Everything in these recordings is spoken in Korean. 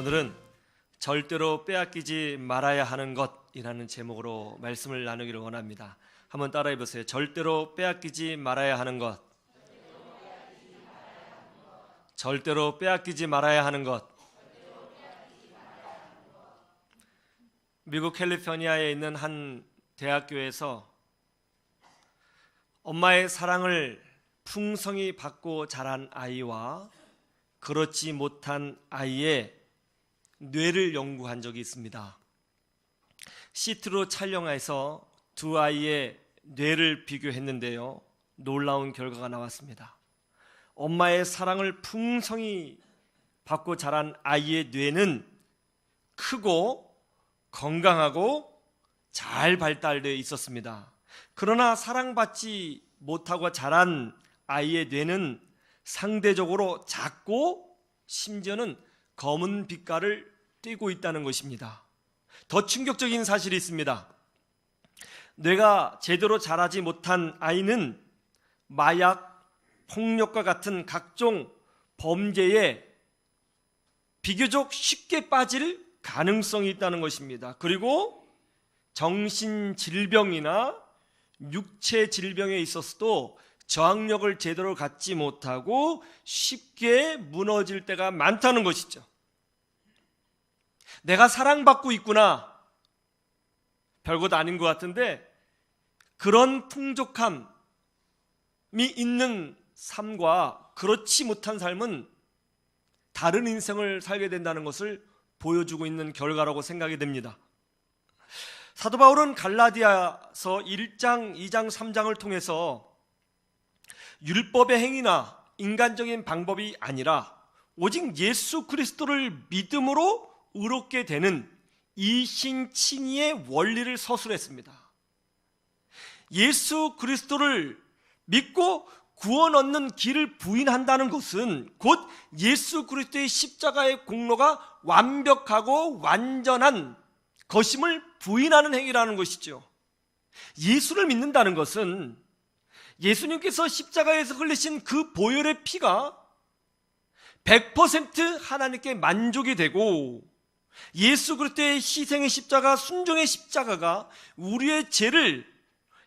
오늘은 절대로 빼앗기지 말아야 하는 것이라는 제목으로 말씀을 나누기를 원합니다. 한번 따라해 보세요. 절대로 빼앗기지 말아야 하는 것. 절대로 빼앗기지 말아야 하는 것. 미국 캘리포니아에 있는 한 대학교에서 엄마의 사랑을 풍성히 받고 자란 아이와 그렇지 못한 아이의 뇌를 연구한 적이 있습니다. CT로 촬영해서 두 아이의 뇌를 비교했는데요, 놀라운 결과가 나왔습니다. 엄마의 사랑을 풍성히 받고 자란 아이의 뇌는 크고 건강하고 잘 발달되어 있었습니다. 그러나 사랑받지 못하고 자란 아이의 뇌는 상대적으로 작고 심지어는 검은 빛깔을 띠고 있다는 것입니다. 더 충격적인 사실이 있습니다. 뇌가 제대로 자라지 못한 아이는 마약, 폭력과 같은 각종 범죄에 비교적 쉽게 빠질 가능성이 있다는 것입니다. 그리고 정신질병이나 육체질병에 있어서도 저항력을 제대로 갖지 못하고 쉽게 무너질 때가 많다는 것이죠. 내가 사랑받고 있구나, 별것 아닌 것 같은데 그런 풍족함이 있는 삶과 그렇지 못한 삶은 다른 인생을 살게 된다는 것을 보여주고 있는 결과라고 생각이 됩니다. 사도 바울은 갈라디아서 1장, 2장, 3장을 통해서 율법의 행위나 인간적인 방법이 아니라 오직 예수 그리스도를 믿음으로 의롭게 되는 이신칭의의 원리를 서술했습니다. 예수 그리스도를 믿고 구원 얻는 길을 부인한다는 것은 곧 예수 그리스도의 십자가의 공로가 완벽하고 완전한 것임을 부인하는 행위라는 것이죠. 예수를 믿는다는 것은 예수님께서 십자가에서 흘리신 그 보혈의 피가 100% 하나님께 만족이 되고 예수 그리스도의 희생의 십자가, 순종의 십자가가 우리의 죄를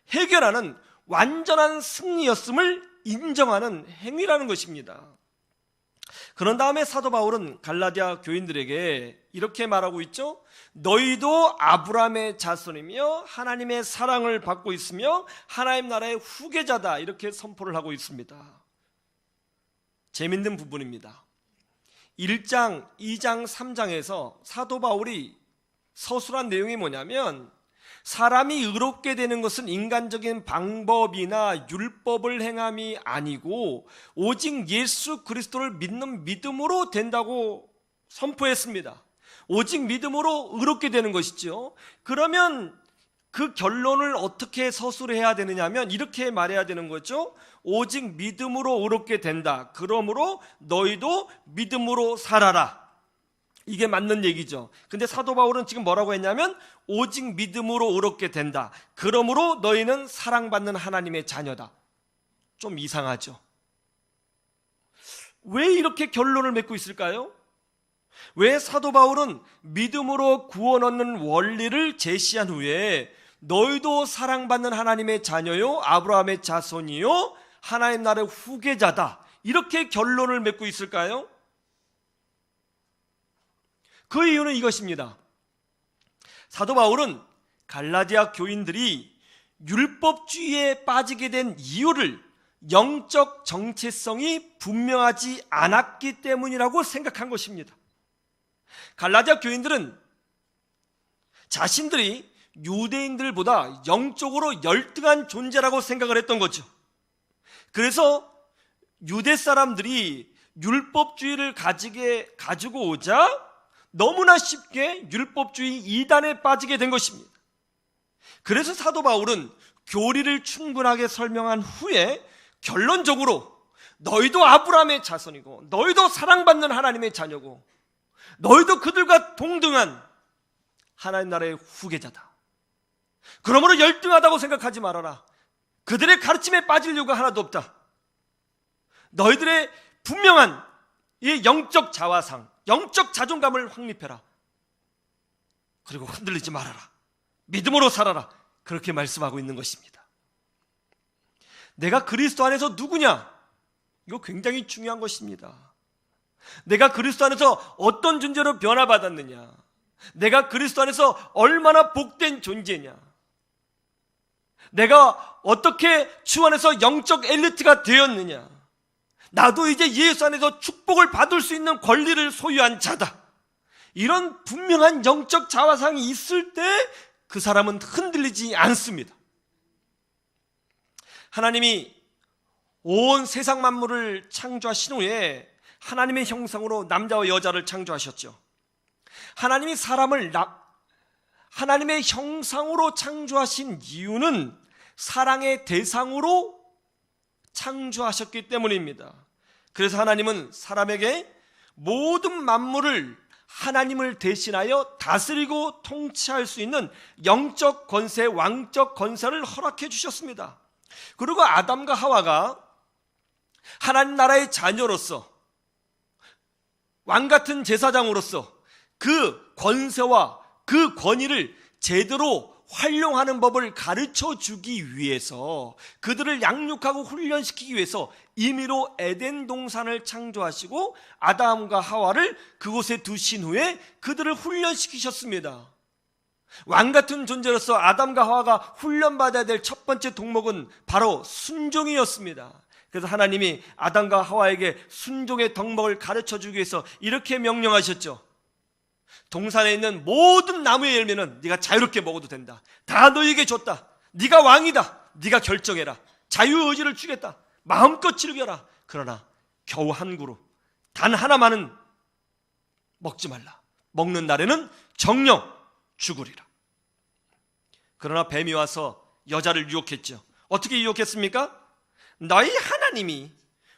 해결하는 완전한 승리였음을 인정하는 행위라는 것입니다. 그런 다음에 사도 바울은 갈라디아 교인들에게 이렇게 말하고 있죠. 너희도 아브라함의 자손이며 하나님의 사랑을 받고 있으며 하나님 나라의 후계자다, 이렇게 선포를 하고 있습니다. 재밌는 부분입니다. 1장, 2장, 3장에서 사도 바울이 서술한 내용이 뭐냐면, 사람이 의롭게 되는 것은 인간적인 방법이나 율법을 행함이 아니고 오직 예수 그리스도를 믿는 믿음으로 된다고 선포했습니다. 오직 믿음으로 의롭게 되는 것이죠. 그러면 그 결론을 어떻게 서술해야 되느냐면 이렇게 말해야 되는 거죠. 오직 믿음으로 의롭게 된다. 그러므로 너희도 믿음으로 살아라. 이게 맞는 얘기죠. 근데 사도 바울은 지금 뭐라고 했냐면 오직 믿음으로 의롭게 된다. 그러므로 너희는 사랑받는 하나님의 자녀다. 좀 이상하죠. 왜 이렇게 결론을 맺고 있을까요? 왜 사도 바울은 믿음으로 구원 얻는 원리를 제시한 후에 너희도 사랑받는 하나님의 자녀요, 아브라함의 자손이요, 하나님 나라의 후계자다, 이렇게 결론을 맺고 있을까요? 그 이유는 이것입니다. 사도 바울은 갈라디아 교인들이 율법주의에 빠지게 된 이유를 영적 정체성이 분명하지 않았기 때문이라고 생각한 것입니다. 갈라디아 교인들은 자신들이 유대인들보다 영적으로 열등한 존재라고 생각을 했던 거죠. 그래서 유대 사람들이 율법주의를 가지고 오자 너무나 쉽게 율법주의 이단에 빠지게 된 것입니다. 그래서 사도 바울은 교리를 충분하게 설명한 후에 결론적으로 너희도 아브라함의 자손이고 너희도 사랑받는 하나님의 자녀고 너희도 그들과 동등한 하나님 나라의 후계자다. 그러므로 열등하다고 생각하지 말아라. 그들의 가르침에 빠질 이유가 하나도 없다. 너희들의 분명한 이 영적 자화상, 영적 자존감을 확립해라. 그리고 흔들리지 말아라. 믿음으로 살아라. 그렇게 말씀하고 있는 것입니다. 내가 그리스도 안에서 누구냐? 이거 굉장히 중요한 것입니다. 내가 그리스도 안에서 어떤 존재로 변화받았느냐? 내가 그리스도 안에서 얼마나 복된 존재냐? 내가 어떻게 주 안에서 영적 엘리트가 되었느냐? 나도 이제 예수 안에서 축복을 받을 수 있는 권리를 소유한 자다. 이런 분명한 영적 자화상이 있을 때 그 사람은 흔들리지 않습니다. 하나님이 온 세상 만물을 창조하신 후에 하나님의 형상으로 남자와 여자를 창조하셨죠. 하나님이 사람을 하나님의 형상으로 창조하신 이유는 사랑의 대상으로 창조하셨기 때문입니다. 그래서 하나님은 사람에게 모든 만물을 하나님을 대신하여 다스리고 통치할 수 있는 영적 권세, 왕적 권세를 허락해 주셨습니다. 그리고 아담과 하와가 하나님 나라의 자녀로서 왕 같은 제사장으로서 그 권세와 그 권위를 제대로 활용하는 법을 가르쳐 주기 위해서, 그들을 양육하고 훈련시키기 위해서 임의로 에덴 동산을 창조하시고 아담과 하와를 그곳에 두신 후에 그들을 훈련시키셨습니다. 왕 같은 존재로서 아담과 하와가 훈련받아야 될 첫 번째 덕목은 바로 순종이었습니다. 그래서 하나님이 아담과 하와에게 순종의 덕목을 가르쳐 주기 위해서 이렇게 명령하셨죠. 동산에 있는 모든 나무의 열매는 네가 자유롭게 먹어도 된다. 다 너에게 줬다. 네가 왕이다. 네가 결정해라. 자유의지를 주겠다. 마음껏 즐겨라. 그러나 겨우 한 그루, 단 하나만은 먹지 말라. 먹는 날에는 정령 죽으리라. 그러나 뱀이 와서 여자를 유혹했죠. 어떻게 유혹했습니까? 너희 하나님이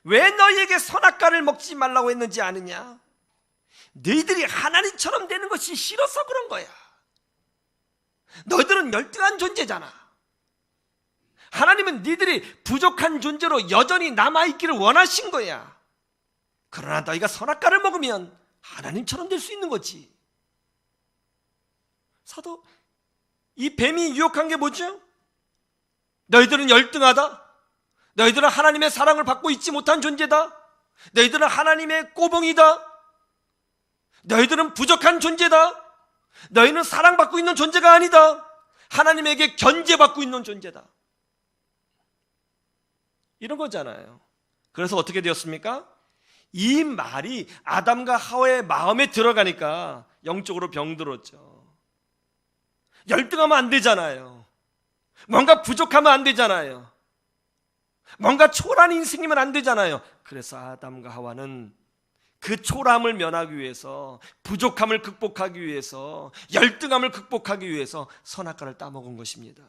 왜 너희에게 선악과를 먹지 말라고 했는지 아느냐? 너희들이 하나님처럼 되는 것이 싫어서 그런 거야. 너희들은 열등한 존재잖아. 하나님은 너희들이 부족한 존재로 여전히 남아있기를 원하신 거야. 그러나 너희가 선악과를 먹으면 하나님처럼 될 수 있는 거지. 사도 이 뱀이 유혹한 게 뭐죠? 너희들은 열등하다. 너희들은 하나님의 사랑을 받고 있지 못한 존재다. 너희들은 하나님의 꼬봉이다. 너희들은 부족한 존재다. 너희는 사랑받고 있는 존재가 아니다. 하나님에게 견제받고 있는 존재다. 이런 거잖아요. 그래서 어떻게 되었습니까? 이 말이 아담과 하와의 마음에 들어가니까 영적으로 병들었죠. 열등하면 안 되잖아요. 뭔가 부족하면 안 되잖아요. 뭔가 초라한 인생이면 안 되잖아요. 그래서 아담과 하와는 그 초라함을 면하기 위해서, 부족함을 극복하기 위해서, 열등함을 극복하기 위해서 선악과를 따먹은 것입니다.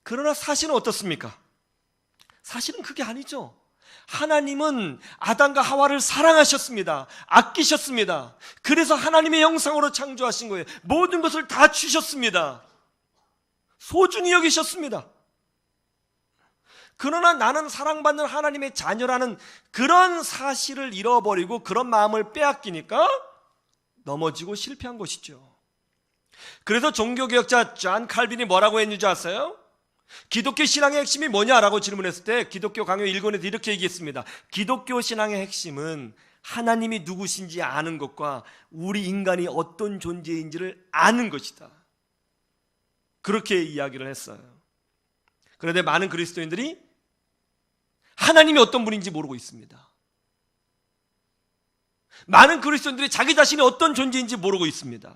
그러나 사실은 어떻습니까? 사실은 그게 아니죠. 하나님은 아담과 하와를 사랑하셨습니다. 아끼셨습니다. 그래서 하나님의 형상으로 창조하신 거예요. 모든 것을 다 주셨습니다. 소중히 여기셨습니다. 그러나 나는 사랑받는 하나님의 자녀라는 그런 사실을 잃어버리고 그런 마음을 빼앗기니까 넘어지고 실패한 것이죠. 그래서 종교개혁자 존 칼빈이 뭐라고 했는지 아세요? 기독교 신앙의 핵심이 뭐냐라고 질문했을 때 기독교 강요 1권에서 이렇게 얘기했습니다. 기독교 신앙의 핵심은 하나님이 누구신지 아는 것과 우리 인간이 어떤 존재인지를 아는 것이다. 그렇게 이야기를 했어요. 그런데 많은 그리스도인들이 하나님이 어떤 분인지 모르고 있습니다. 많은 그리스도인들이 자기 자신이 어떤 존재인지 모르고 있습니다.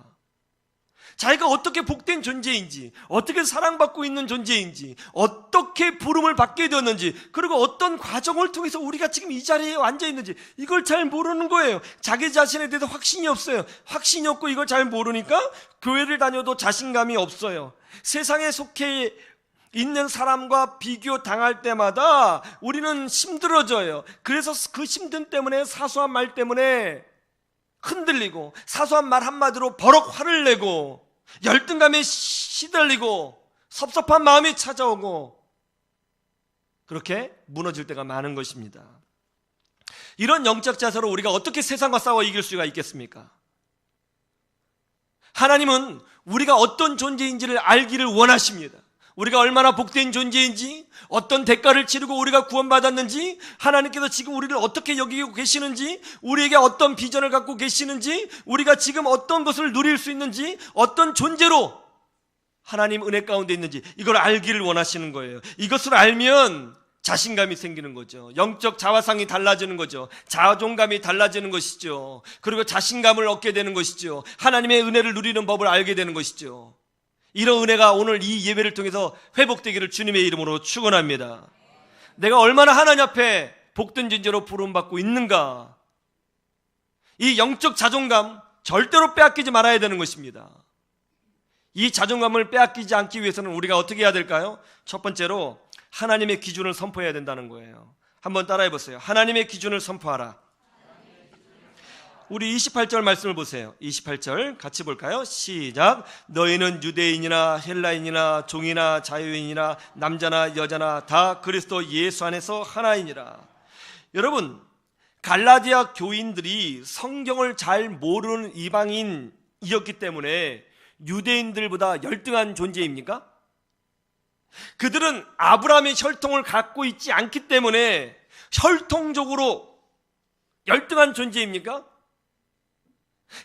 자기가 어떻게 복된 존재인지, 어떻게 사랑받고 있는 존재인지, 어떻게 부름을 받게 되었는지, 그리고 어떤 과정을 통해서 우리가 지금 이 자리에 앉아 있는지 이걸 잘 모르는 거예요. 자기 자신에 대해서 확신이 없어요. 확신이 없고 이걸 잘 모르니까 교회를 다녀도 자신감이 없어요. 세상에 속해 있는 사람과 비교 당할 때마다 우리는 힘들어져요. 그래서 그 힘듦 때문에, 사소한 말 때문에 흔들리고, 사소한 말 한마디로 버럭 화를 내고, 열등감에 시달리고, 섭섭한 마음이 찾아오고, 그렇게 무너질 때가 많은 것입니다. 이런 영적 자세로 우리가 어떻게 세상과 싸워 이길 수가 있겠습니까? 하나님은 우리가 어떤 존재인지를 알기를 원하십니다. 우리가 얼마나 복된 존재인지, 어떤 대가를 치르고 우리가 구원받았는지, 하나님께서 지금 우리를 어떻게 여기고 계시는지, 우리에게 어떤 비전을 갖고 계시는지, 우리가 지금 어떤 것을 누릴 수 있는지, 어떤 존재로 하나님 은혜 가운데 있는지 이걸 알기를 원하시는 거예요. 이것을 알면 자신감이 생기는 거죠. 영적 자화상이 달라지는 거죠. 자존감이 달라지는 것이죠. 그리고 자신감을 얻게 되는 것이죠. 하나님의 은혜를 누리는 법을 알게 되는 것이죠. 이런 은혜가 오늘 이 예배를 통해서 회복되기를 주님의 이름으로 축원합니다. 내가 얼마나 하나님 앞에 복된 존재로 부름받고 있는가, 이 영적 자존감 절대로 빼앗기지 말아야 되는 것입니다. 이 자존감을 빼앗기지 않기 위해서는 우리가 어떻게 해야 될까요? 첫 번째로 하나님의 기준을 선포해야 된다는 거예요. 한번 따라해 보세요. 하나님의 기준을 선포하라. 우리 28절 말씀을 보세요. 28절 같이 볼까요? 시작. 너희는 유대인이나 헬라인이나 종이나 자유인이나 남자나 여자나 다 그리스도 예수 안에서 하나이니라. 여러분, 갈라디아 교인들이 성경을 잘 모르는 이방인이었기 때문에 유대인들보다 열등한 존재입니까? 그들은 아브라함의 혈통을 갖고 있지 않기 때문에 혈통적으로 열등한 존재입니까?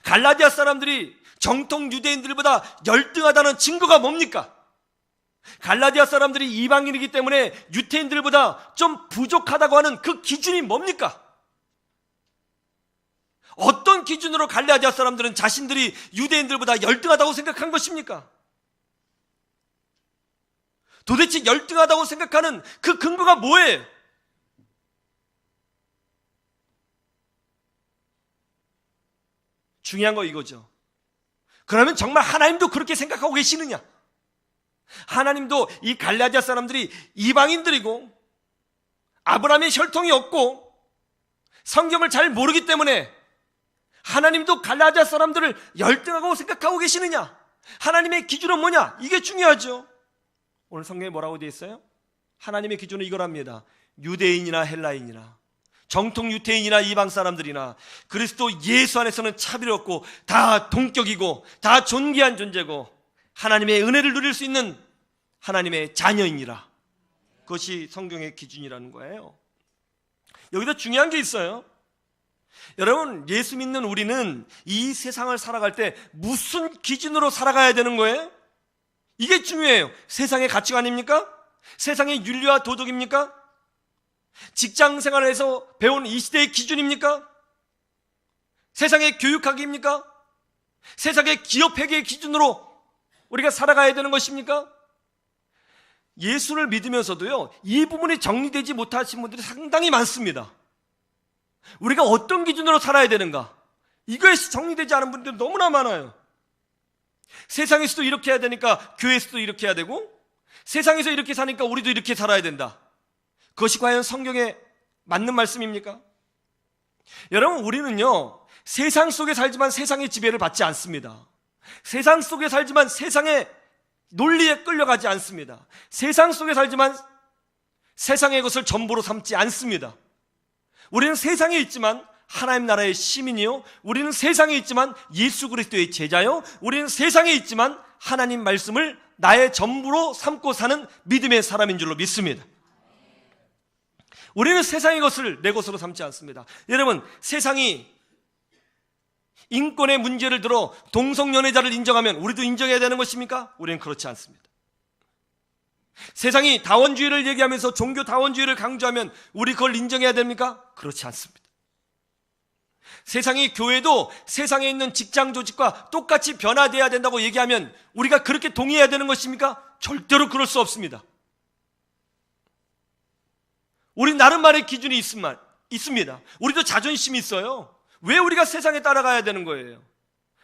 갈라디아 사람들이 정통 유대인들보다 열등하다는 증거가 뭡니까? 갈라디아 사람들이 이방인이기 때문에 유대인들보다 좀 부족하다고 하는 그 기준이 뭡니까? 어떤 기준으로 갈라디아 사람들은 자신들이 유대인들보다 열등하다고 생각한 것입니까? 도대체 열등하다고 생각하는 그 근거가 뭐예요? 중요한 거 이거죠. 그러면 정말 하나님도 그렇게 생각하고 계시느냐? 하나님도 이 갈라디아 사람들이 이방인들이고 아브라함의 혈통이 없고 성경을 잘 모르기 때문에 하나님도 갈라디아 사람들을 열등하고 생각하고 계시느냐? 하나님의 기준은 뭐냐? 이게 중요하죠. 오늘 성경에 뭐라고 되어 있어요? 하나님의 기준은 이거랍니다. 유대인이나 헬라인이나 정통 유대인이나 이방 사람들이나 그리스도 예수 안에서는 차별이 없고 다 동격이고 다 존귀한 존재고 하나님의 은혜를 누릴 수 있는 하나님의 자녀이니라. 그것이 성경의 기준이라는 거예요. 여기다 중요한 게 있어요. 여러분, 예수 믿는 우리는 이 세상을 살아갈 때 무슨 기준으로 살아가야 되는 거예요? 이게 중요해요. 세상의 가치관입니까? 세상의 윤리와 도덕입니까? 직장 생활에서 배운 이 시대의 기준입니까? 세상의 교육학입니까? 세상의 기업 회계의 기준으로 우리가 살아가야 되는 것입니까? 예수를 믿으면서도요, 이 부분이 정리되지 못하신 분들이 상당히 많습니다. 우리가 어떤 기준으로 살아야 되는가? 이것이 정리되지 않은 분들이 너무나 많아요. 세상에서도 이렇게 해야 되니까 교회에서도 이렇게 해야 되고, 세상에서 이렇게 사니까 우리도 이렇게 살아야 된다. 그것이 과연 성경에 맞는 말씀입니까? 여러분, 우리는요, 세상 속에 살지만 세상의 지배를 받지 않습니다. 세상 속에 살지만 세상의 논리에 끌려가지 않습니다. 세상 속에 살지만 세상의 것을 전부로 삼지 않습니다. 우리는 세상에 있지만 하나님 나라의 시민이요, 우리는 세상에 있지만 예수 그리스도의 제자요, 우리는 세상에 있지만 하나님 말씀을 나의 전부로 삼고 사는 믿음의 사람인 줄로 믿습니다. 우리는 세상의 것을 내 것으로 삼지 않습니다. 여러분, 세상이 인권의 문제를 들어 동성연애자를 인정하면 우리도 인정해야 되는 것입니까? 우리는 그렇지 않습니다. 세상이 다원주의를 얘기하면서 종교 다원주의를 강조하면 우리 그걸 인정해야 됩니까? 그렇지 않습니다. 세상이 교회도 세상에 있는 직장 조직과 똑같이 변화되어야 된다고 얘기하면 우리가 그렇게 동의해야 되는 것입니까? 절대로 그럴 수 없습니다. 우리 나름만의 기준이 있습니다. 우리도 자존심이 있어요. 왜 우리가 세상에 따라가야 되는 거예요?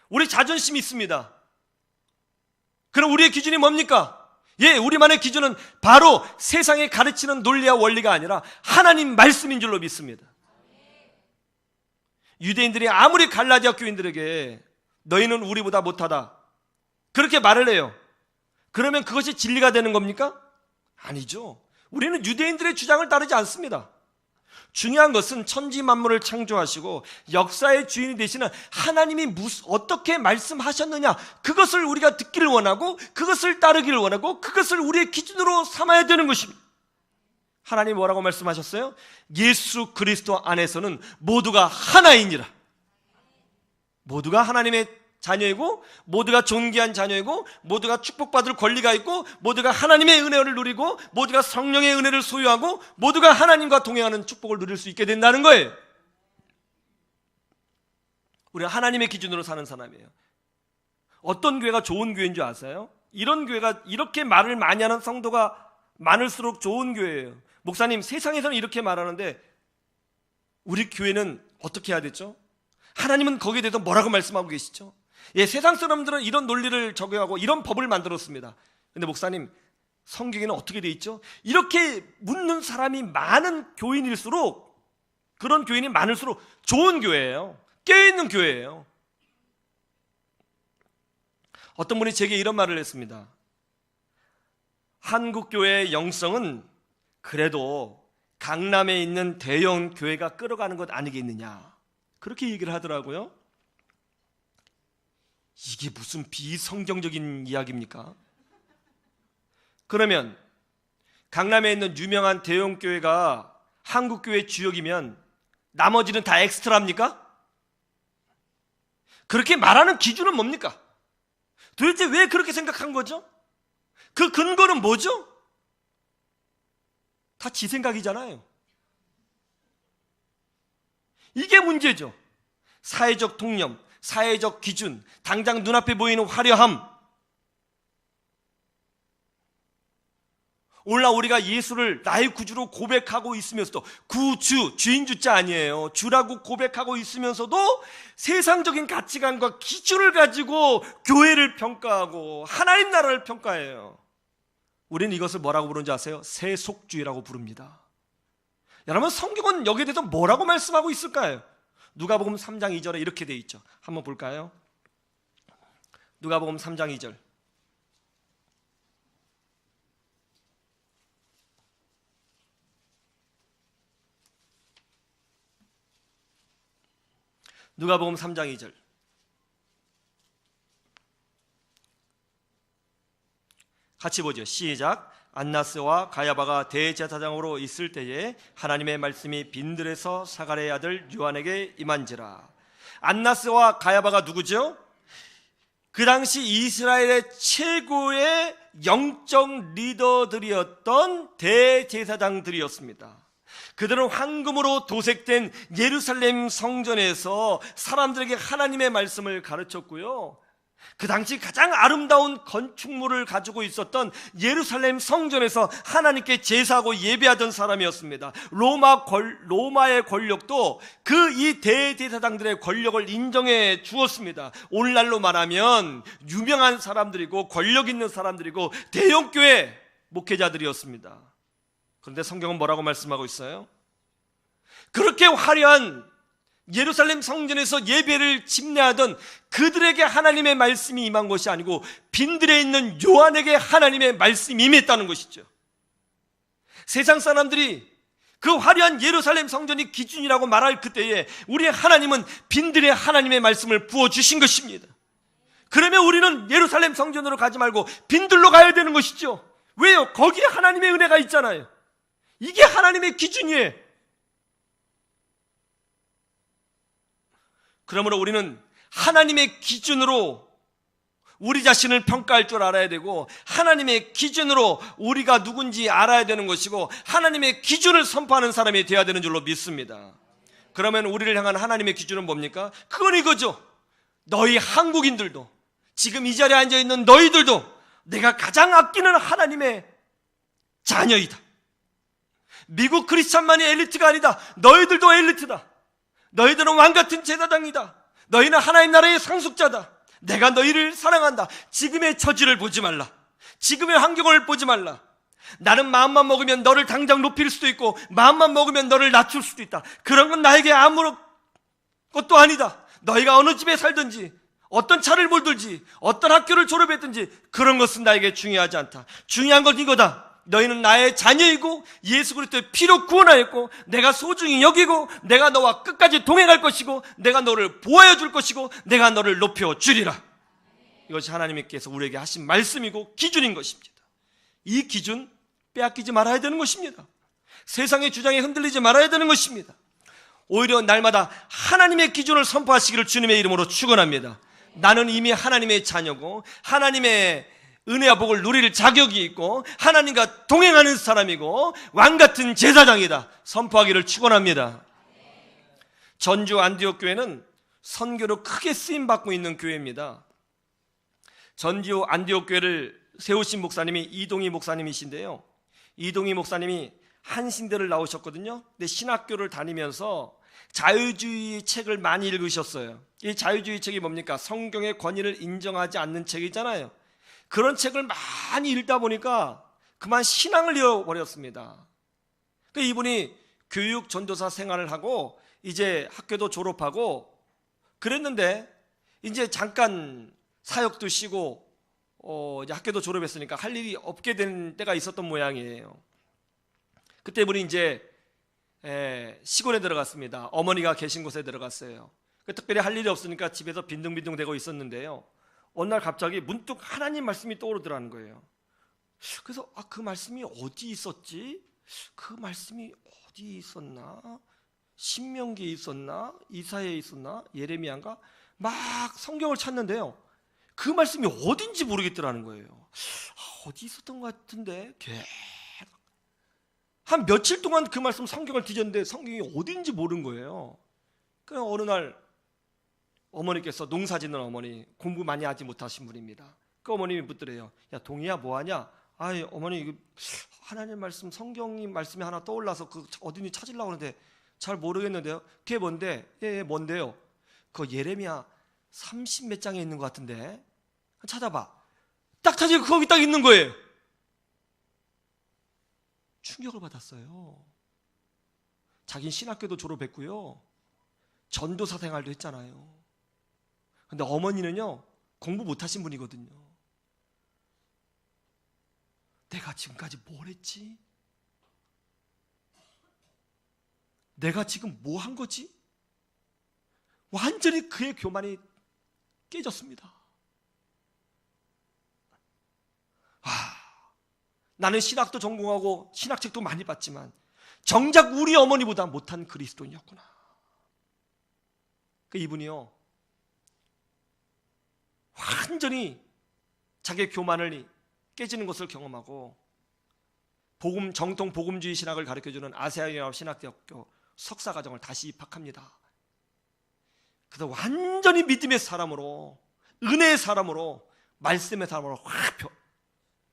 우리 자존심이 있습니다. 그럼 우리의 기준이 뭡니까? 예, 우리만의 기준은 바로 세상에 가르치는 논리와 원리가 아니라 하나님 말씀인 줄로 믿습니다. 유대인들이 아무리 갈라디아 교인들에게 너희는 우리보다 못하다 그렇게 말을 해요. 그러면 그것이 진리가 되는 겁니까? 아니죠. 우리는 유대인들의 주장을 따르지 않습니다. 중요한 것은 천지 만물을 창조하시고 역사의 주인이 되시는 하나님이 어떻게 말씀하셨느냐, 그것을 우리가 듣기를 원하고 그것을 따르기를 원하고 그것을 우리의 기준으로 삼아야 되는 것입니다. 하나님 뭐라고 말씀하셨어요? 예수 그리스도 안에서는 모두가 하나이니라. 모두가 하나님의 자녀이고, 모두가 존귀한 자녀이고, 모두가 축복받을 권리가 있고, 모두가 하나님의 은혜를 누리고, 모두가 성령의 은혜를 소유하고, 모두가 하나님과 동행하는 축복을 누릴 수 있게 된다는 거예요. 우리가 하나님의 기준으로 사는 사람이에요. 어떤 교회가 좋은 교회인 줄 아세요? 이런 교회가, 이렇게 말을 많이 하는 성도가 많을수록 좋은 교회예요. 목사님, 세상에서는 이렇게 말하는데 우리 교회는 어떻게 해야 되죠? 하나님은 거기에 대해서 뭐라고 말씀하고 계시죠? 예, 세상 사람들은 이런 논리를 적용하고 이런 법을 만들었습니다. 근데 목사님, 성경에는 어떻게 돼 있죠? 이렇게 묻는 사람이 많은 교인일수록, 그런 교인이 많을수록 좋은 교회예요. 깨어있는 교회예요. 어떤 분이 제게 이런 말을 했습니다. 한국 교회의 영성은 그래도 강남에 있는 대형 교회가 끌어가는 것 아니겠느냐, 그렇게 얘기를 하더라고요. 이게 무슨 비성경적인 이야기입니까? 그러면 강남에 있는 유명한 대형 교회가 한국 교회 주역이면 나머지는 다 엑스트라입니까? 그렇게 말하는 기준은 뭡니까? 도대체 왜 그렇게 생각한 거죠? 그 근거는 뭐죠? 다 지 생각이잖아요. 이게 문제죠. 사회적 통념, 사회적 기준, 당장 눈앞에 보이는 화려함. 오늘날 우리가 예수를 나의 구주로 고백하고 있으면서도, 구주, 주인 주자 아니에요. 주라고 고백하고 있으면서도 세상적인 가치관과 기준을 가지고 교회를 평가하고 하나님 나라를 평가해요. 우리는 이것을 뭐라고 부르는지 아세요? 세속주의라고 부릅니다. 여러분, 성경은 여기에 대해서 뭐라고 말씀하고 있을까요? 누가복음 3장 2절에 이렇게 되어 있죠. 한번 볼까요? 누가복음 3장 2절. 누가복음 3장 2절. 같이 보죠. 시작. 안나스와 가야바가 대제사장으로 있을 때에 하나님의 말씀이 빈들에서 사가랴의 아들 요한에게 임한지라. 안나스와 가야바가 누구죠? 그 당시 이스라엘의 최고의 영적 리더들이었던 대제사장들이었습니다. 그들은 황금으로 도색된 예루살렘 성전에서 사람들에게 하나님의 말씀을 가르쳤고요, 그 당시 가장 아름다운 건축물을 가지고 있었던 예루살렘 성전에서 하나님께 제사하고 예배하던 사람이었습니다. 로마의 권력도 그 이 대제사장들의 권력을 인정해 주었습니다. 오늘날로 말하면 유명한 사람들이고 권력 있는 사람들이고 대형교회 목회자들이었습니다. 그런데 성경은 뭐라고 말씀하고 있어요? 그렇게 화려한 예루살렘 성전에서 예배를 집례하던 그들에게 하나님의 말씀이 임한 것이 아니고 빈들에 있는 요한에게 하나님의 말씀이 임했다는 것이죠. 세상 사람들이 그 화려한 예루살렘 성전이 기준이라고 말할 그때에 우리의 하나님은 빈들에 하나님의 말씀을 부어주신 것입니다. 그러면 우리는 예루살렘 성전으로 가지 말고 빈들로 가야 되는 것이죠. 왜요? 거기에 하나님의 은혜가 있잖아요. 이게 하나님의 기준이에요. 그러므로 우리는 하나님의 기준으로 우리 자신을 평가할 줄 알아야 되고, 하나님의 기준으로 우리가 누군지 알아야 되는 것이고, 하나님의 기준을 선포하는 사람이 되어야 되는 줄로 믿습니다. 그러면 우리를 향한 하나님의 기준은 뭡니까? 그건 이거죠. 너희 한국인들도, 지금 이 자리에 앉아있는 너희들도 내가 가장 아끼는 하나님의 자녀이다. 미국 크리스찬만이 엘리트가 아니다. 너희들도 엘리트다. 너희들은 왕같은 제사장이다. 너희는 하나님 나라의 상속자다. 내가 너희를 사랑한다. 지금의 처지를 보지 말라. 지금의 환경을 보지 말라. 나는 마음만 먹으면 너를 당장 높일 수도 있고 마음만 먹으면 너를 낮출 수도 있다. 그런 건 나에게 아무런 것도 아니다. 너희가 어느 집에 살든지, 어떤 차를 몰든지, 어떤 학교를 졸업했든지 그런 것은 나에게 중요하지 않다. 중요한 건 이거다. 너희는 나의 자녀이고 예수 그리스도의 피로 구원하였고 내가 소중히 여기고 내가 너와 끝까지 동행할 것이고 내가 너를 보호해 줄 것이고 내가 너를 높여 주리라. 이것이 하나님께서 우리에게 하신 말씀이고 기준인 것입니다. 이 기준 빼앗기지 말아야 되는 것입니다. 세상의 주장에 흔들리지 말아야 되는 것입니다. 오히려 날마다 하나님의 기준을 선포하시기를 주님의 이름으로 축원합니다. 나는 이미 하나님의 자녀고 하나님의 은혜와 복을 누릴 자격이 있고 하나님과 동행하는 사람이고 왕같은 제사장이다 선포하기를 축원합니다. 전주 안디옥 교회는 선교로 크게 쓰임받고 있는 교회입니다. 전주 안디옥 교회를 세우신 목사님이 이동희 목사님이신데요, 이동희 목사님이 한신대를 나오셨거든요. 근데 신학교를 다니면서 자유주의 책을 많이 읽으셨어요. 이 자유주의 책이 뭡니까? 성경의 권위를 인정하지 않는 책이잖아요. 그런 책을 많이 읽다 보니까 그만 신앙을 잃어버렸습니다. 그러니까 이분이 교육 전도사 생활을 하고 이제 학교도 졸업하고 그랬는데 이제 잠깐 사역도 쉬고 이제 학교도 졸업했으니까 할 일이 없게 된 때가 있었던 모양이에요. 그때 이분이 이제 시골에 들어갔습니다. 어머니가 계신 곳에 들어갔어요. 특별히 할 일이 없으니까 집에서 빈둥빈둥 대고 있었는데요, 어느 날 갑자기 문득 하나님 말씀이 떠오르더라는 거예요. 그래서 그 말씀이 어디 있었지? 그 말씀이 어디 있었나? 신명기에 있었나? 이사야에 있었나? 예레미야인가? 막 성경을 찾는데요, 그 말씀이 어딘지 모르겠더라는 거예요. 어디 있었던 것 같은데 한 며칠 동안 그 말씀 성경을 뒤졌는데 성경이 어딘지 모르는 거예요. 그냥 어느 날 어머니께서, 농사 짓는 어머니, 공부 많이 하지 못하신 분입니다. 그 어머님이 묻더래요. 야 동희야 뭐하냐? 아이 어머니 하나님 말씀, 성경이 말씀이 하나 떠올라서 그 어딘지 찾으려고 하는데 잘 모르겠는데요. 그게 뭔데? 예 뭔데요? 그 예레미야 30몇 장에 있는 것 같은데 찾아봐. 딱 찾으니까 거기 딱 있는 거예요. 충격을 받았어요. 자긴 신학교도 졸업했고요, 전도사 생활도 했잖아요. 근데 어머니는요 공부 못하신 분이거든요. 내가 지금까지 뭘 했지? 내가 지금 뭐 한 거지? 완전히 그의 교만이 깨졌습니다. 나는 신학도 전공하고 신학책도 많이 봤지만 정작 우리 어머니보다 못한 그리스도인이었구나. 이분이요 완전히 자기의 교만을 깨지는 것을 경험하고 정통 복음주의 신학을 가르쳐주는 아세아연합 신학대학교 석사과정을 다시 입학합니다. 그래서 완전히 믿음의 사람으로, 은혜의 사람으로, 말씀의 사람으로 확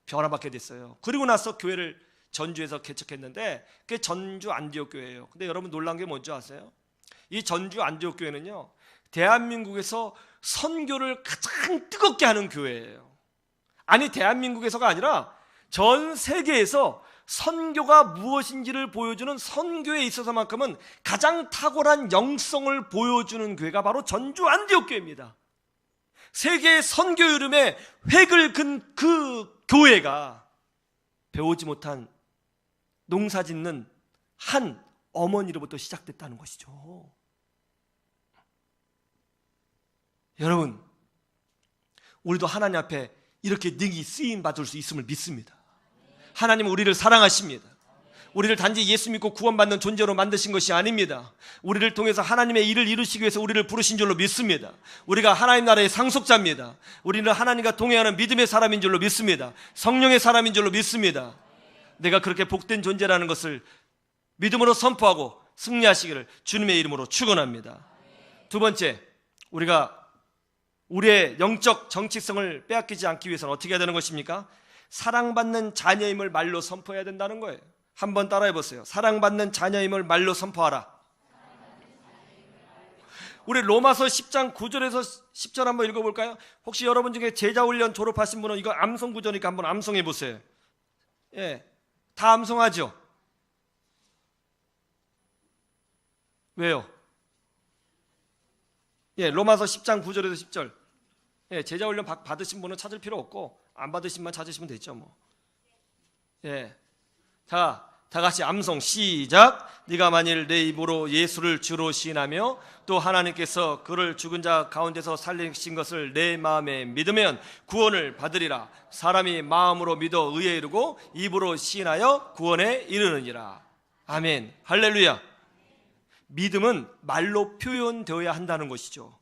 변화받게 됐어요. 그리고 나서 교회를 전주에서 개척했는데 그게 전주 안디옥 교회예요. 근데 여러분 놀란 게 뭔지 아세요? 이 전주 안디옥 교회는요 대한민국에서 선교를 가장 뜨겁게 하는 교회예요. 아니 대한민국에서가 아니라 전 세계에서 선교가 무엇인지를 보여주는 선교에 있어서만큼은 가장 탁월한 영성을 보여주는 교회가 바로 전주 안디옥 교회입니다. 세계의 선교 이름에 획을 근 그 교회가 배우지 못한 농사 짓는 한 어머니로부터 시작됐다는 것이죠. 여러분, 우리도 하나님 앞에 이렇게 능히 쓰임 받을 수 있음을 믿습니다. 하나님은 우리를 사랑하십니다. 우리를 단지 예수 믿고 구원받는 존재로 만드신 것이 아닙니다. 우리를 통해서 하나님의 일을 이루시기 위해서 우리를 부르신 줄로 믿습니다. 우리가 하나님 나라의 상속자입니다. 우리는 하나님과 동행하는 믿음의 사람인 줄로 믿습니다. 성령의 사람인 줄로 믿습니다. 내가 그렇게 복된 존재라는 것을 믿음으로 선포하고 승리하시기를 주님의 이름으로 축원합니다. 두 번째, 우리가 우리의 영적 정체성을 빼앗기지 않기 위해서는 어떻게 해야 되는 것입니까? 사랑받는 자녀임을 말로 선포해야 된다는 거예요. 한번 따라해 보세요. 사랑받는 자녀임을 말로 선포하라. 우리 로마서 10장 9절에서 10절 한번 읽어볼까요? 혹시 여러분 중에 제자훈련 졸업하신 분은 이거 암송 구절이니까 한번 암송해 보세요. 예, 다 암송하죠? 왜요? 예, 로마서 10장 9절에서 10절. 예, 제자훈련 받으신 분은 찾을 필요 없고 안 받으신 분 찾으시면 되죠 뭐. 예, 자, 다 같이 암송 시작. 네가 만일 내 입으로 예수를 주로 시인하며 또 하나님께서 그를 죽은 자 가운데서 살리신 것을 내 마음에 믿으면 구원을 받으리라. 사람이 마음으로 믿어 의에 이르고 입으로 시인하여 구원에 이르느니라. 아멘. 할렐루야. 믿음은 말로 표현되어야 한다는 것이죠.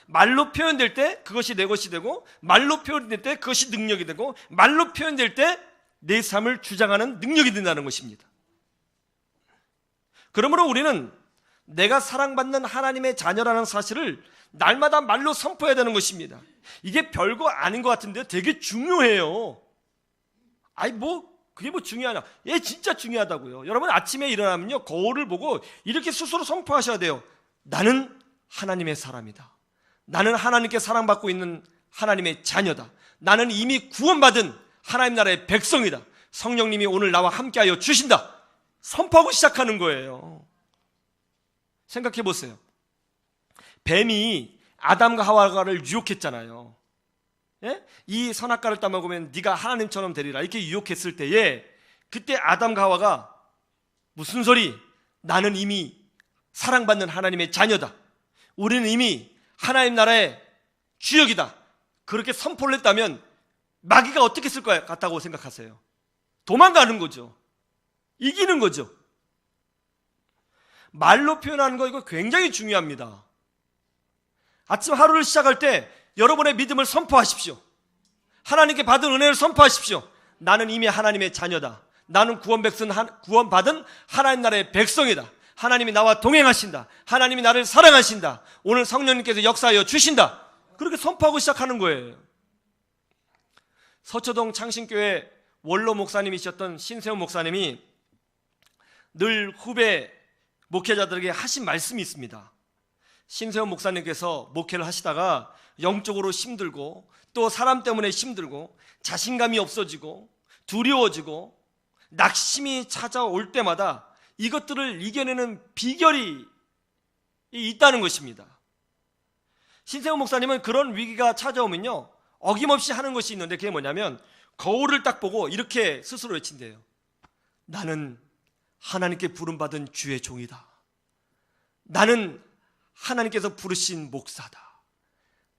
말로 표현될 때 그것이 내 것이 되고, 말로 표현될 때 그것이 능력이 되고, 말로 표현될 때 내 삶을 주장하는 능력이 된다는 것입니다. 그러므로 우리는 내가 사랑받는 하나님의 자녀라는 사실을 날마다 말로 선포해야 되는 것입니다. 이게 별거 아닌 것 같은데 되게 중요해요. 그게 중요하냐? 예, 진짜 중요하다고요. 여러분 아침에 일어나면요, 거울을 보고 이렇게 스스로 선포하셔야 돼요. 나는 하나님의 사람이다. 나는 하나님께 사랑받고 있는 하나님의 자녀다. 나는 이미 구원받은 하나님 나라의 백성이다. 성령님이 오늘 나와 함께하여 주신다. 선포하고 시작하는 거예요. 생각해 보세요. 뱀이 아담과 하와를 유혹했잖아요. 예? 이 선악과를 따먹으면 네가 하나님처럼 되리라, 이렇게 유혹했을 때에 그때 아담과 하와가 무슨 소리? 나는 이미 사랑받는 하나님의 자녀다. 우리는 이미 하나님 나라의 주역이다. 그렇게 선포를 했다면 마귀가 어떻게 쓸 것 같다고 생각하세요? 도망가는 거죠. 이기는 거죠. 말로 표현하는 거 이거 굉장히 중요합니다. 아침 하루를 시작할 때 여러분의 믿음을 선포하십시오. 하나님께 받은 은혜를 선포하십시오. 나는 이미 하나님의 자녀다. 나는 구원받은 하나님 나라의 백성이다. 하나님이 나와 동행하신다. 하나님이 나를 사랑하신다. 오늘 성령님께서 역사하여 주신다. 그렇게 선포하고 시작하는 거예요. 서초동 창신교회 원로 목사님이셨던 신세훈 목사님이 늘 후배 목회자들에게 하신 말씀이 있습니다. 신세훈 목사님께서 목회를 하시다가 영적으로 힘들고 또 사람 때문에 힘들고 자신감이 없어지고 두려워지고 낙심이 찾아올 때마다 이것들을 이겨내는 비결이 있다는 것입니다. 신세훈 목사님은 그런 위기가 찾아오면요, 어김없이 하는 것이 있는데 그게 뭐냐면 거울을 딱 보고 이렇게 스스로 외친대요. 나는 하나님께 부름받은 주의 종이다. 나는 하나님께서 부르신 목사다.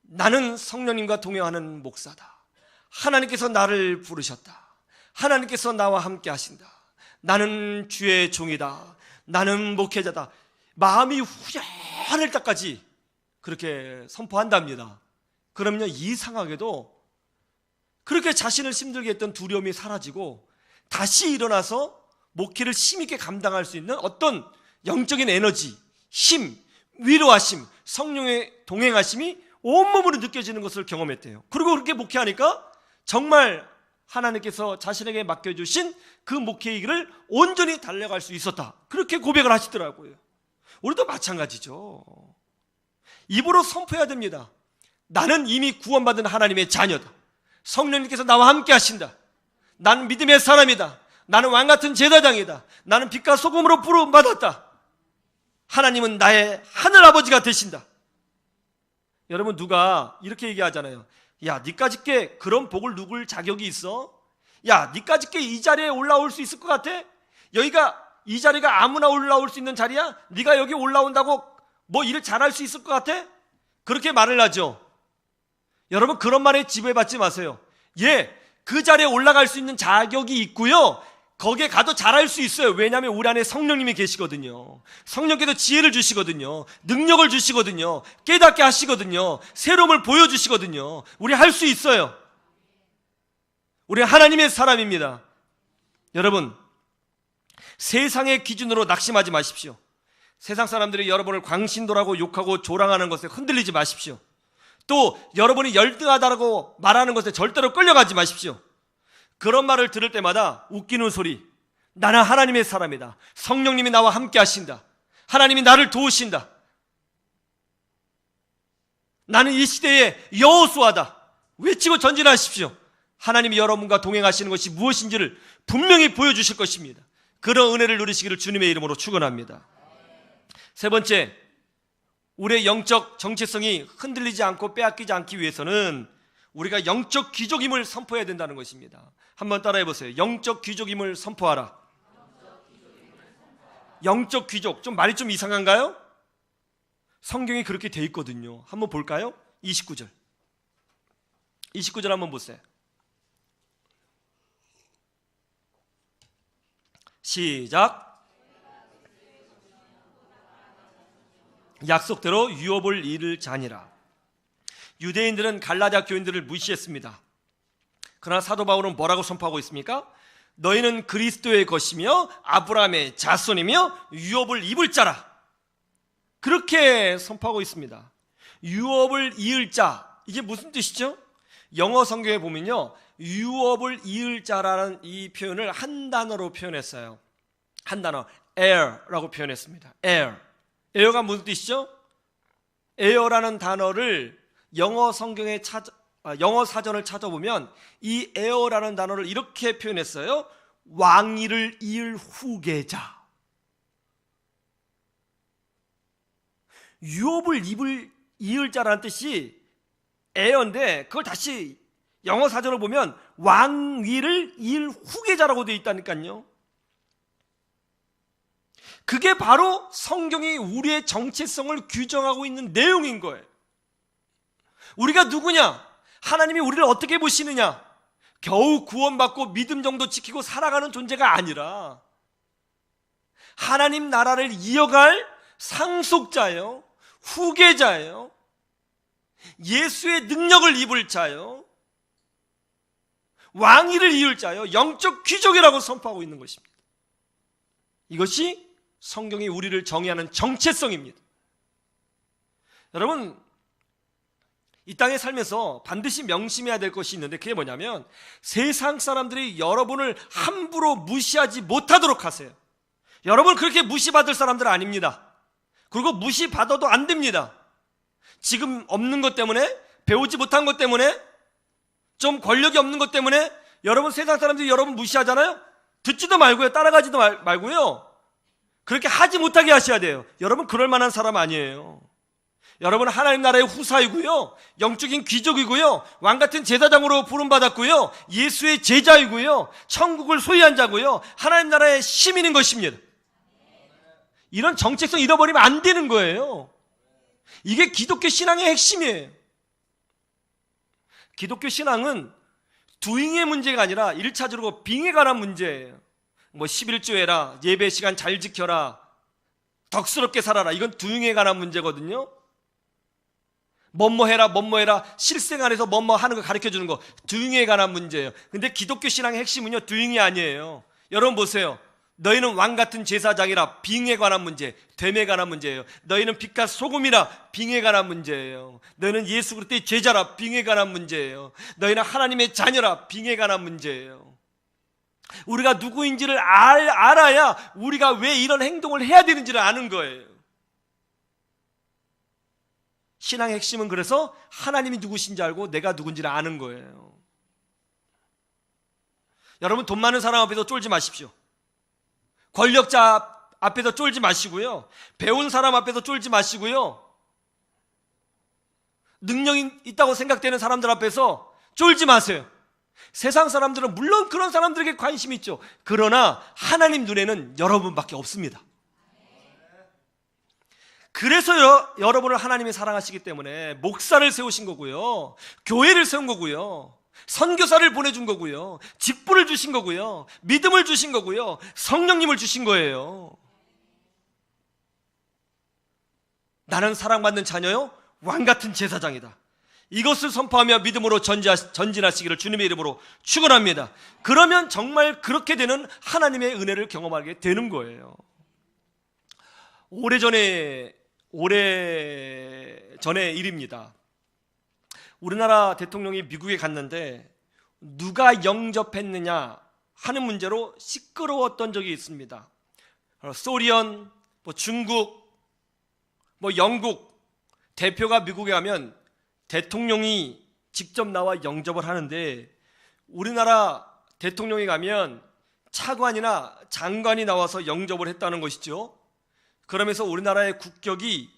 나는 성령님과 동행하는 목사다. 하나님께서 나를 부르셨다. 하나님께서 나와 함께 하신다. 나는 주의 종이다. 나는 목회자다. 마음이 후련할 때까지 그렇게 선포한답니다. 그러면요, 이상하게도 그렇게 자신을 힘들게 했던 두려움이 사라지고 다시 일어나서 목회를 힘있게 감당할 수 있는 어떤 영적인 에너지, 힘, 위로하심, 성령의 동행하심이 온몸으로 느껴지는 것을 경험했대요. 그리고 그렇게 목회하니까 정말 하나님께서 자신에게 맡겨주신 그 목회의 길을 온전히 달려갈 수 있었다. 그렇게 고백을 하시더라고요. 우리도 마찬가지죠. 입으로 선포해야 됩니다. 나는 이미 구원받은 하나님의 자녀다. 성령님께서 나와 함께 하신다. 나는 믿음의 사람이다. 나는 왕같은 제사장이다. 나는 빛과 소금으로 부름받았다. 하나님은 나의 하늘아버지가 되신다. 여러분, 누가 이렇게 얘기하잖아요. 야, 니까짓게 그런 복을 누굴 자격이 있어? 야, 니까짓게 이 자리에 올라올 수 있을 것 같아? 이 자리가 아무나 올라올 수 있는 자리야? 네가 여기 올라온다고 뭐 일을 잘할 수 있을 것 같아? 그렇게 말을 하죠. 여러분, 그런 말에 지배받지 마세요. 예, 그 자리에 올라갈 수 있는 자격이 있고요, 거기에 가도 잘할 수 있어요. 왜냐하면 우리 안에 성령님이 계시거든요. 성령께서 지혜를 주시거든요. 능력을 주시거든요. 깨닫게 하시거든요. 새로움을 보여주시거든요. 우리 할 수 있어요. 우리 하나님의 사람입니다. 여러분, 세상의 기준으로 낙심하지 마십시오. 세상 사람들이 여러분을 광신도라고 욕하고 조랑하는 것에 흔들리지 마십시오. 또 여러분이 열등하다고 말하는 것에 절대로 끌려가지 마십시오. 그런 말을 들을 때마다 웃기는 소리, 나는 하나님의 사람이다. 성령님이 나와 함께 하신다. 하나님이 나를 도우신다. 나는 이 시대의 여호수아다. 외치고 전진하십시오. 하나님이 여러분과 동행하시는 것이 무엇인지를 분명히 보여주실 것입니다. 그런 은혜를 누리시기를 주님의 이름으로 축원합니다. 세 번째, 우리의 영적 정체성이 흔들리지 않고 빼앗기지 않기 위해서는 우리가 영적 귀족임을 선포해야 된다는 것입니다. 한번 따라해 보세요. 영적 귀족임을 선포하라. 영적 귀족, 좀 말이 좀 이상한가요? 성경이 그렇게 돼 있거든요. 한번 볼까요? 29절 한번 보세요. 시작. 약속대로 유업을 이을 자니라. 유대인들은 갈라디아 교인들을 무시했습니다. 그러나 사도 바울은 뭐라고 선포하고 있습니까? 너희는 그리스도의 것이며 아브라함의 자손이며 유업을 입을 자라. 그렇게 선포하고 있습니다. 유업을 이을 자, 이게 무슨 뜻이죠? 영어 성경에 보면요, 유업을 이을 자라는 이 표현을 한 단어로 표현했어요. 한 단어, heir라고 표현했습니다. heir가 무슨 뜻이죠? heir라는 단어를 영어 사전을 찾아보면 이 heir라는 단어를 이렇게 표현했어요. 왕위를 이을 후계자. 유업을 이을 자라는 뜻이 heir인데, 그걸 다시 영어 사전을 보면 왕위를 이을 후계자라고 되어 있다니까요. 그게 바로 성경이 우리의 정체성을 규정하고 있는 내용인 거예요. 우리가 누구냐? 하나님이 우리를 어떻게 보시느냐? 겨우 구원받고 믿음 정도 지키고 살아가는 존재가 아니라 하나님 나라를 이어갈 상속자예요. 후계자예요. 예수의 능력을 입을 자예요. 왕위를 이을 자예요. 영적 귀족이라고 선포하고 있는 것입니다. 이것이 성경이 우리를 정의하는 정체성입니다. 여러분, 이 땅에 살면서 반드시 명심해야 될 것이 있는데, 그게 뭐냐면 세상 사람들이 여러분을 함부로 무시하지 못하도록 하세요. 여러분 그렇게 무시받을 사람들 아닙니다. 그리고 무시받아도 안 됩니다. 지금 없는 것 때문에, 배우지 못한 것 때문에, 좀 권력이 없는 것 때문에 여러분, 세상 사람들이 여러분 무시하잖아요. 듣지도 말고요, 따라가지도 말고요, 그렇게 하지 못하게 하셔야 돼요. 여러분 그럴 만한 사람 아니에요. 여러분은 하나님 나라의 후사이고요, 영적인 귀족이고요, 왕같은 제사장으로 부름받았고요, 예수의 제자이고요, 천국을 소유한 자고요, 하나님 나라의 시민인 것입니다. 이런 정체성 잃어버리면 안 되는 거예요. 이게 기독교 신앙의 핵심이에요. 기독교 신앙은 doing의 문제가 아니라 1차적으로 being에 관한 문제예요. 뭐 11조 해라, 예배 시간 잘 지켜라, 덕스럽게 살아라, 이건 doing에 관한 문제거든요. 뭐뭐 해라, 실생활에서 뭐뭐 하는 거 가르쳐주는 거, doing에 관한 문제예요. 근데 기독교 신앙의 핵심은요, doing이 아니에요. 여러분 보세요. 너희는 왕같은 제사장이라, being에 관한 문제, 됨에 관한 문제예요. 너희는 빛과 소금이라, being에 관한 문제예요. 너희는 예수 그리스도의 제자라, being에 관한 문제예요. 너희는 하나님의 자녀라, being에 관한 문제예요. 우리가 누구인지를 알아야 우리가 왜 이런 행동을 해야 되는지를 아는 거예요. 신앙의 핵심은 그래서 하나님이 누구신지 알고 내가 누군지를 아는 거예요. 여러분, 돈 많은 사람 앞에서 쫄지 마십시오. 권력자 앞에서 쫄지 마시고요, 배운 사람 앞에서 쫄지 마시고요, 능력이 있다고 생각되는 사람들 앞에서 쫄지 마세요. 세상 사람들은 물론 그런 사람들에게 관심이 있죠. 그러나 하나님 눈에는 여러분밖에 없습니다. 그래서 여러분을 하나님이 사랑하시기 때문에 목사를 세우신 거고요, 교회를 세운 거고요, 선교사를 보내준 거고요, 직분을 주신 거고요, 믿음을 주신 거고요, 성령님을 주신 거예요. 나는 사랑받는 자녀요, 왕같은 제사장이다. 이것을 선포하며 믿음으로 전진하시기를 주님의 이름으로 축원합니다. 그러면 정말 그렇게 되는 하나님의 은혜를 경험하게 되는 거예요. 오래전의 일입니다. 우리나라 대통령이 미국에 갔는데 누가 영접했느냐 하는 문제로 시끄러웠던 적이 있습니다. 소련, 중국, 영국 대표가 미국에 가면 대통령이 직접 나와 영접을 하는데, 우리나라 대통령이 가면 차관이나 장관이 나와서 영접을 했다는 것이죠. 그러면서 우리나라의 국격이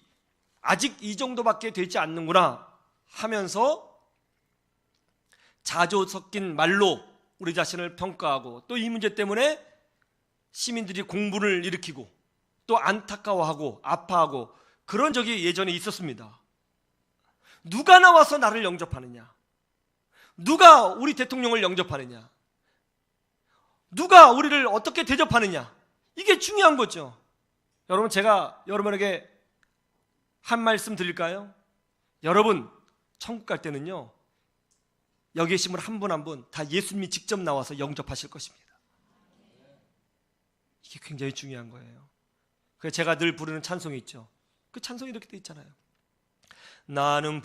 아직 이 정도밖에 되지 않는구나 하면서 자조 섞인 말로 우리 자신을 평가하고 또 이 문제 때문에 시민들이 공분을 일으키고 또 안타까워하고 아파하고 그런 적이 예전에 있었습니다. 누가 나와서 나를 영접하느냐? 누가 우리 대통령을 영접하느냐? 누가 우리를 어떻게 대접하느냐? 이게 중요한 거죠. 여러분, 제가 여러분에게 한 말씀 드릴까요? 여러분, 천국 갈 때는요, 여기 계신 분 한 분 한 분 다 예수님이 직접 나와서 영접하실 것입니다. 이게 굉장히 중요한 거예요. 그래서 제가 늘 부르는 찬송이 있죠. 그 찬송이 이렇게 돼 있잖아요. 나는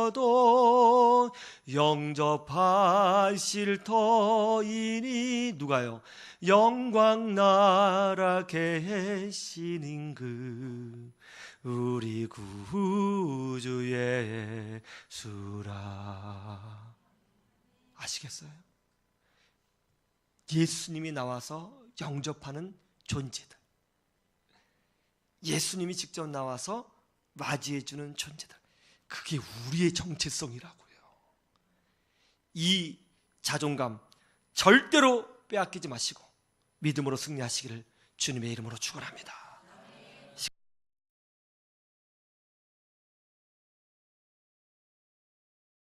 부족하여도 영접하실 터이니 누가요? 영광 나라 계시는 그 우리 구주 예수라. 아시겠어요? 예수님이 나와서 영접하는 존재들, 예수님이 직접 나와서 맞이해주는 존재들, 그게 우리의 정체성이라고요. 이 자존감 절대로 빼앗기지 마시고 믿음으로 승리하시기를 주님의 이름으로 축원합니다.